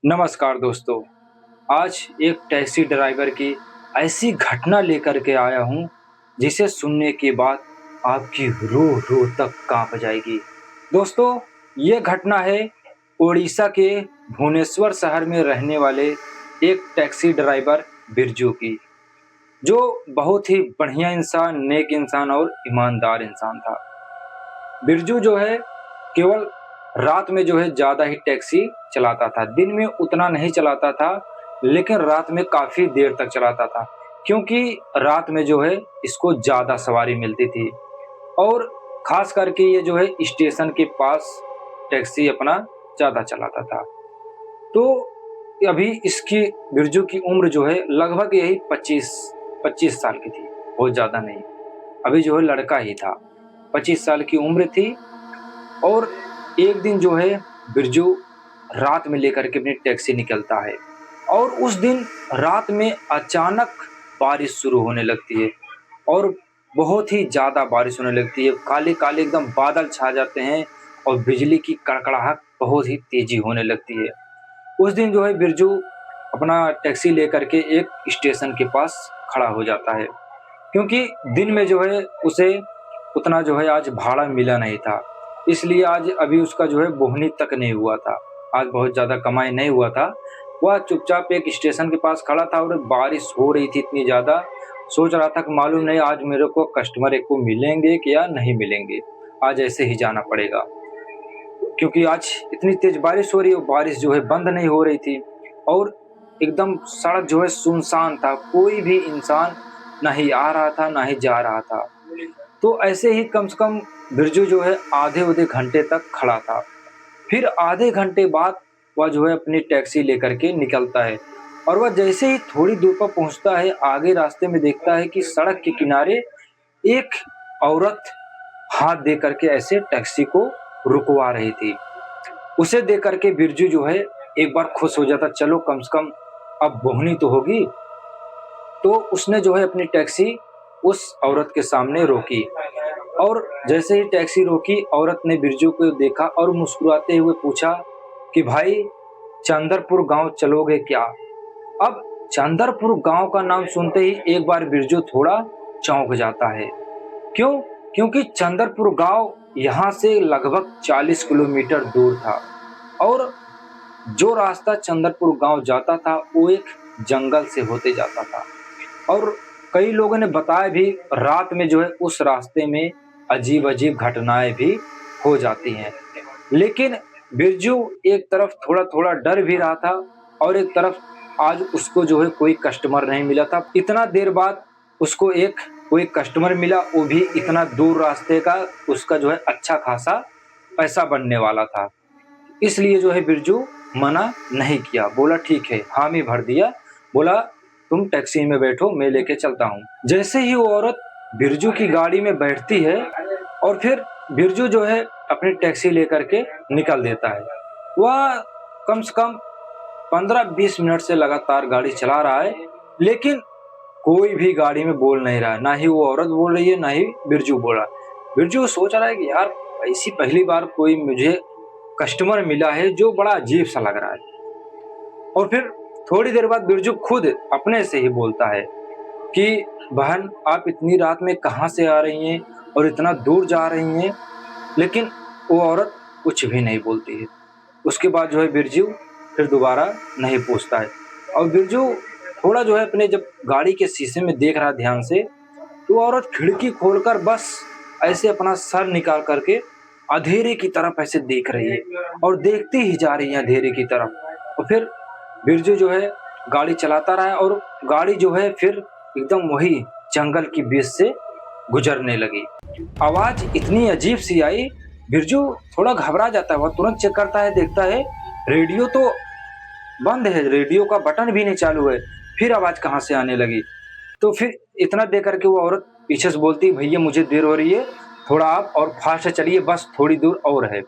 नमस्कार दोस्तों। आज एक टैक्सी ड्राइवर की ऐसी घटना लेकर के आया हूँ, जिसे सुनने के बाद आपकी रूह-रूह तक काँप जाएगी। दोस्तों, ये घटना है ओडिशा के भुवनेश्वर शहर में रहने वाले एक टैक्सी ड्राइवर बिरजू की, जो बहुत ही बढ़िया इंसान, नेक इंसान और ईमानदार इंसान था। बिरजू जो है केवल रात में जो है ज़्यादा ही टैक्सी चलाता था। दिन में उतना नहीं चलाता था, लेकिन रात में काफ़ी देर तक चलाता था। क्योंकि रात में जो है इसको ज़्यादा सवारी मिलती थी और ख़ास करके ये जो है स्टेशन के पास टैक्सी अपना ज़्यादा चलाता था। तो अभी इसकी बिरजू की उम्र जो है लगभग यही 25 साल की थी, बहुत ज़्यादा नहीं। अभी जो है लड़का ही था, 25 साल की उम्र थी और एक दिन जो है बिरजू रात में लेकर के अपनी टैक्सी निकलता है और उस दिन रात में अचानक बारिश शुरू होने लगती है और बहुत ही ज़्यादा बारिश होने लगती है। काले-काले एकदम बादल छा जाते हैं और बिजली की कड़कड़ाहट बहुत ही तेज़ी होने लगती है। उस दिन जो है बिरजू अपना टैक्सी लेकर के एक स्टेशन के पास खड़ा हो जाता है, क्योंकि दिन में जो है उसे उतना जो है आज भाड़ा मिला नहीं था। इसलिए आज अभी उसका जो है बोहनी तक नहीं हुआ था। आज बहुत ज़्यादा कमाई नहीं हुआ था। वह चुपचाप एक स्टेशन के पास खड़ा था और बारिश हो रही थी इतनी ज़्यादा, सोच रहा था कि मालूम नहीं आज मेरे को कस्टमर एक को मिलेंगे कि या नहीं मिलेंगे। आज ऐसे ही जाना पड़ेगा। क्योंकि आज इतनी तेज़ बारिश हो रही है और बारिश जो है बंद नहीं हो रही थी और एकदम सड़क जो है सुनसान था। कोई भी इंसान ना ही आ रहा था, ना ही जा रहा था। तो ऐसे ही कम से कम बिरजू जो है आधे-आधे घंटे तक खड़ा था। फिर आधे घंटे बाद वह जो है अपनी टैक्सी लेकर के निकलता है और वह जैसे ही थोड़ी दूर पर पहुँचता है, आगे रास्ते में देखता है कि सड़क के किनारे एक औरत हाथ दे करके ऐसे टैक्सी को रुकवा रही थी। उसे देख कर के बिरजू जो है एक बार खुश हो जाता, चलो कम से कम अब बोहनी तो होगी। तो उसने जो है अपनी टैक्सी उस औरत के सामने रोकी और जैसे ही टैक्सी रोकी, औरत ने बिरजू को देखा और मुस्कुराते हुए पूछा कि भाई, चंदरपुर गाँव चलोगे क्या? अब चंदरपुर गाँव का नाम सुनते ही एक बार बिरजू थोड़ा चौंक जाता है। क्यों? क्योंकि चंदरपुर गाँव यहाँ से लगभग 40 किलोमीटर दूर था और जो रास्ता चंदरपुर गाँव जाता था वो एक जंगल से होते जाता था और कई लोगों ने बताया भी रात में जो है उस रास्ते में अजीब-अजीब घटनाएँ भी हो जाती हैं। लेकिन बिरजू एक तरफ थोड़ा-थोड़ा डर भी रहा था और एक तरफ आज उसको जो है कोई कस्टमर नहीं मिला था। इतना देर बाद उसको एक कोई कस्टमर मिला, वो भी इतना दूर रास्ते का, उसका जो है अच्छा खासा पैसा बनने वाला था। इसलिए जो है बिरजू मना नहीं किया, बोला ठीक है, हामी भर दिया, बोला तुम टैक्सी में बैठो, मैं लेके चलता हूँ। जैसे ही वो औरत बिरजू की गाड़ी में बैठती है और फिर बिरजू जो है अपनी टैक्सी लेकर के निकल देता है। वह कम से कम 15-20 मिनट से लगातार गाड़ी चला रहा है, लेकिन कोई भी गाड़ी में बोल नहीं रहा है, ना ही वो औरत बोल रही है, ना ही बिरजू बोल रहा है। बिरजू सोच रहा है कि यार, ऐसी पहली बार कोई मुझे कस्टमर मिला है जो बड़ा अजीब सा लग रहा है। और फिर थोड़ी देर बाद बिरजू खुद अपने से ही बोलता है कि बहन, आप इतनी रात में कहाँ से आ रही हैं और इतना दूर जा रही हैं? लेकिन वो औरत कुछ भी नहीं बोलती है। उसके बाद जो है बिरजू फिर दोबारा नहीं पूछता है और बिरजू थोड़ा जो है अपने जब गाड़ी के शीशे में देख रहा है ध्यान से, तो वो औरत खिड़की खोलकर बस ऐसे अपना सर निकाल करके अंधेरे की तरफ ऐसे देख रही है और देखती ही जा रही है अंधेरे की तरफ। और फिर बिरजू जो है गाड़ी चलाता रहा और गाड़ी जो है फिर एकदम वही जंगल की बीच से गुजरने लगी। आवाज़ इतनी अजीब सी आई, बिरजू थोड़ा घबरा जाता है। वह तुरंत चेक करता है, देखता है रेडियो तो बंद है, रेडियो का बटन भी नहीं चालू है। फिर आवाज़ कहाँ से आने लगी? तो फिर इतना देख कर के वो औरत पीछे से बोलती, भैया मुझे देर हो रही है, थोड़ा आप और फास्ट चलिए, बस थोड़ी दूर और है।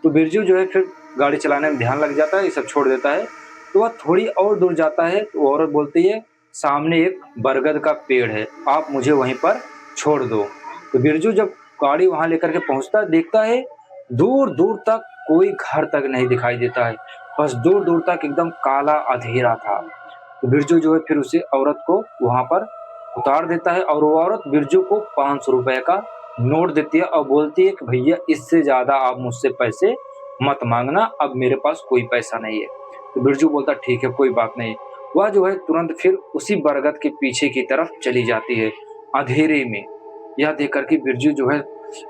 तो बिरजू जो है फिर गाड़ी चलाने में ध्यान लग जाता है, ये सब छोड़ देता है। तो वह थोड़ी और दूर जाता है तो वो औरत बोलती है, सामने एक बरगद का पेड़ है, आप मुझे वहीं पर छोड़ दो। तो बिरजू जब गाड़ी वहाँ लेकर के पहुँचता है, देखता है दूर-दूर तक कोई घर तक नहीं दिखाई देता है। बस दूर दूर तक एकदम काला अंधेरा था। तो बिरजू जो है फिर उसे औरत को वहां पर उतार देता है और वो औरत बिरजू को 500 रुपए का नोट देती है और बोलती है कि भैया इससे ज्यादा आप मुझसे पैसे मत मांगना, अब मेरे पास कोई पैसा नहीं है। तो बिरजू बोलता ठीक है कोई बात नहीं। वह जो है तुरंत फिर उसी बरगद के पीछे की तरफ चली जाती है अंधेरे में। यह देख करके बिरजू जो है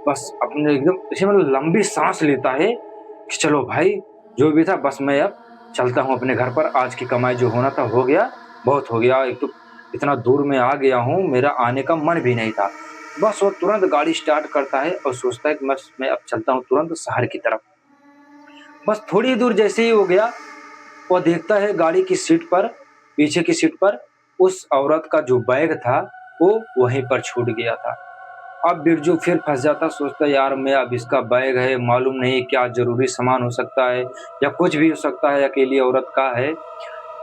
बस अपने एकदम ऐसे मतलब लंबी सांस लेता है कि चलो भाई जो भी था बस मैं अब चलता हूँ अपने घर पर, आज की कमाई जो होना था हो गया, बहुत हो गया, एक तो इतना दूर में आ गया हूँ, मेरा आने का मन भी नहीं था। बस वो तुरंत गाड़ी स्टार्ट करता है और सोचता है कि बस मैं अब चलता हूँ तुरंत शहर की तरफ। बस थोड़ी दूर जैसे ही हो गया, वह देखता है गाड़ी की सीट पर, पीछे की सीट पर उस औरत का जो बैग था वो वहीं पर छूट गया था। अब बिरजू फिर फंस जाता, सोचता यार मैं अब इसका बैग है, मालूम नहीं क्या जरूरी सामान हो सकता है या कुछ भी हो सकता है, अकेली औरत का है,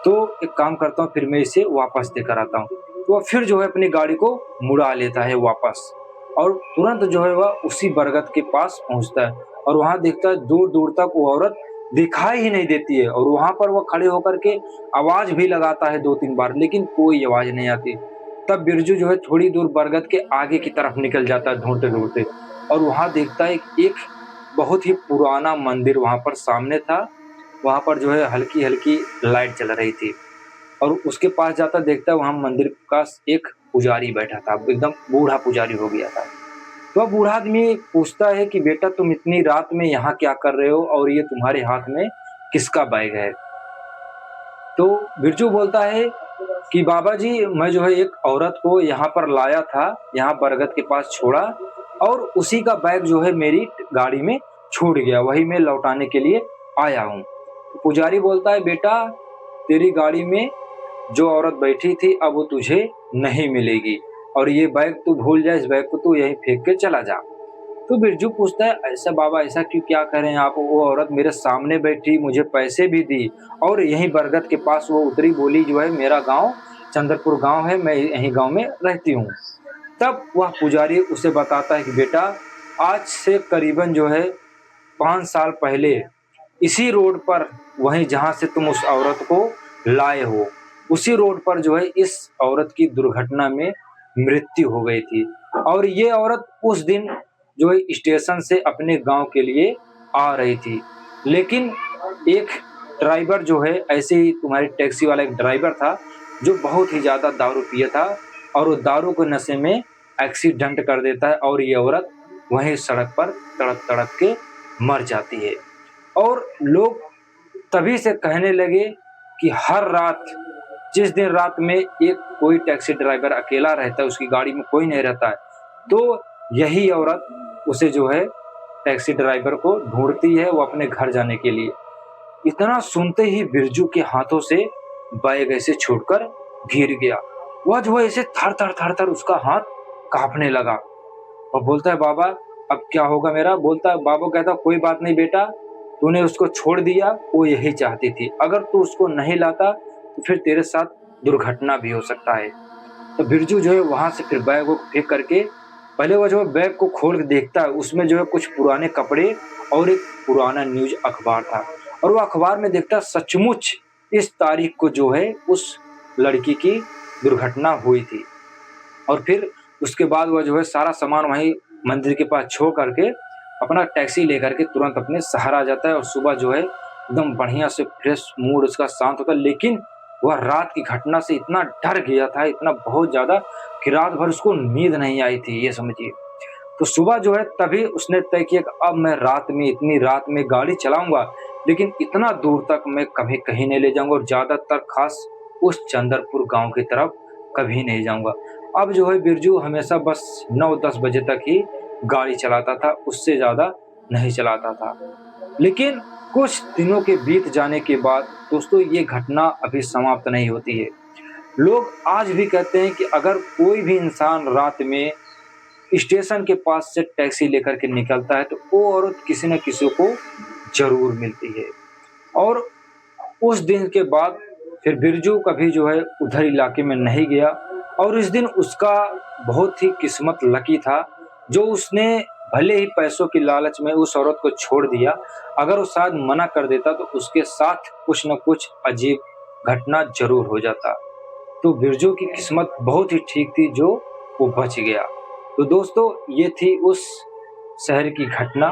तो एक काम करता हूँ फिर मैं इसे वापस देकर आता हूँ। तो वह फिर जो है अपनी गाड़ी को मुड़ा लेता है वापस और तुरंत जो है वह उसी बरगद के पास पहुंचता है और वहां देखता है दूर दूर तक वो औरत दिखाई ही नहीं देती है और वहां पर वह खड़े होकर के आवाज भी लगाता है 2-3 बार, लेकिन कोई आवाज नहीं आती। तब बिरजू जो है थोड़ी दूर बरगद के आगे की तरफ निकल जाता है ढूंढते ढूंढते और वहां देखता है एक बहुत ही पुराना मंदिर वहां पर सामने था। वहां पर जो है हल्की हल्की लाइट जल रही थी और उसके पास जाता देखता है वहां मंदिर का एक पुजारी बैठा था, एकदम बूढ़ा पुजारी हो गया था। तो वह बूढ़ा आदमी पूछता है कि बेटा तुम इतनी रात में यहाँ क्या कर रहे हो और ये तुम्हारे हाथ में किसका बैग है। तो बिरजू बोलता है कि बाबा जी मैं जो है एक औरत को यहाँ पर लाया था, यहाँ बरगद के पास छोड़ा और उसी का बैग जो है मेरी गाड़ी में छूट गया, वही मैं लौटाने के लिए आया हूँ। तो पुजारी बोलता है बेटा तेरी गाड़ी में जो औरत बैठी थी अब वो तुझे नहीं मिलेगी और ये बैग तू भूल जा, इस बैग को तू यहीं फेंक के चला जा। तो बिरजू पूछता है ऐसा बाबा ऐसा क्यों, क्या करें आप, वो औरत मेरे सामने बैठी, मुझे पैसे भी दी और यहीं बरगद के पास वो उतरी, बोली जो है मेरा गांव चंद्रपुर गांव है, मैं यहीं गांव में रहती हूँ। तब वह पुजारी उसे बताता है कि बेटा आज से करीबन जो है 5 साल पहले इसी रोड पर, वहीं जहां से तुम उस औरत को लाए हो, उसी रोड पर जो है इस औरत की दुर्घटना में मृत्यु हो गई थी और ये औरत उस दिन जो है स्टेशन से अपने गांव के लिए आ रही थी, लेकिन एक ड्राइवर जो है ऐसे ही तुम्हारी टैक्सी वाला एक ड्राइवर था जो बहुत ही ज्यादा दारू पिया था और वो दारू के नशे में एक्सीडेंट कर देता है और ये औरत वहीं सड़क पर तड़प तड़प के मर जाती है। और लोग तभी से कहने लगे कि हर रात, जिस दिन रात में एक कोई टैक्सी ड्राइवर अकेला रहता है, उसकी गाड़ी में कोई नहीं रहता है, तो यही औरत उसे जो है टैक्सी ड्राइवर को ढूंढती है वो अपने घर जाने के लिए। इतना सुनते ही बिरजू के हाथों से बैग ऐसे छूटकर गिर गया। वह जो है ऐसे थर थर उसका हाथ कांपने लगा और बोलता है बाबा अब क्या होगा मेरा। बोलता है बाबा, कहता कोई बात नहीं बेटा, तूने उसको छोड़ दिया, वो यही चाहती थी, अगर तू उसको नहीं लाता तो फिर तेरे साथ दुर्घटना भी हो सकता है। तो बिरजू जो है वहां से फिर बैग को फेंक करके, पहले वो जो है बैग को खोल के देखता है, उसमें जो है कुछ पुराने कपड़े और एक पुराना न्यूज अखबार था और वो अखबार में देखता सचमुच इस तारीख को जो है उस लड़की की दुर्घटना हुई थी। और फिर उसके बाद वह जो है सारा सामान वहीं मंदिर के पास छोड़ करके अपना टैक्सी लेकर के तुरंत अपने शहर आ जाता है और सुबह जो है एकदम बढ़िया से फ्रेश मूड उसका शांत होता है। लेकिन वह रात की घटना से इतना डर गया था, इतना बहुत ज्यादा, कि रात भर उसको नींद नहीं आई थी, ये समझिए। तो सुबह जो है तभी उसने तय किया कि अब मैं रात में, इतनी रात में गाड़ी चलाऊंगा, लेकिन इतना दूर तक मैं कभी कहीं नहीं ले जाऊंगा और ज्यादातर खास उस चंद्रपुर गांव की तरफ कभी नहीं जाऊंगा। अब जो है बिरजू हमेशा बस 9-10 बजे तक ही गाड़ी चलाता था, उससे ज्यादा नहीं चलाता था। लेकिन कुछ दिनों के बीत जाने के बाद दोस्तों ये घटना अभी समाप्त नहीं होती है। लोग आज भी कहते हैं कि अगर कोई भी इंसान रात में स्टेशन के पास से टैक्सी लेकर के निकलता है तो वो औरत किसी न किसी को जरूर मिलती है। और उस दिन के बाद फिर बिरजू कभी जो है उधर इलाके में नहीं गया और इस दिन उसका बहुत ही किस्मत लकी था जो उसने भले ही पैसों की लालच में उस औरत को छोड़ दिया, अगर वो शायद मना कर देता तो उसके साथ कुछ न कुछ अजीब घटना ज़रूर हो जाता। तो बिरजू की किस्मत बहुत ही ठीक थी जो वो बच गया। तो दोस्तों, ये थी उस शहर की घटना।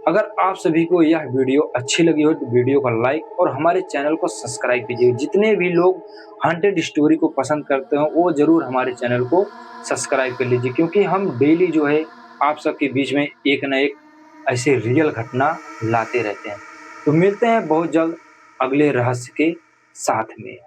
अगर आप सभी को यह वीडियो अच्छी लगी हो तो वीडियो को लाइक और हमारे चैनल को सब्सक्राइब कीजिए। जितने भी लोग हॉन्टेड स्टोरी को पसंद करते हो वो ज़रूर हमारे चैनल को सब्सक्राइब कर लीजिए, क्योंकि हम डेली जो है आप सबके बीच में एक न एक ऐसे रियल घटना लाते रहते हैं। तो मिलते हैं बहुत जल्द अगले रहस्य के साथ में।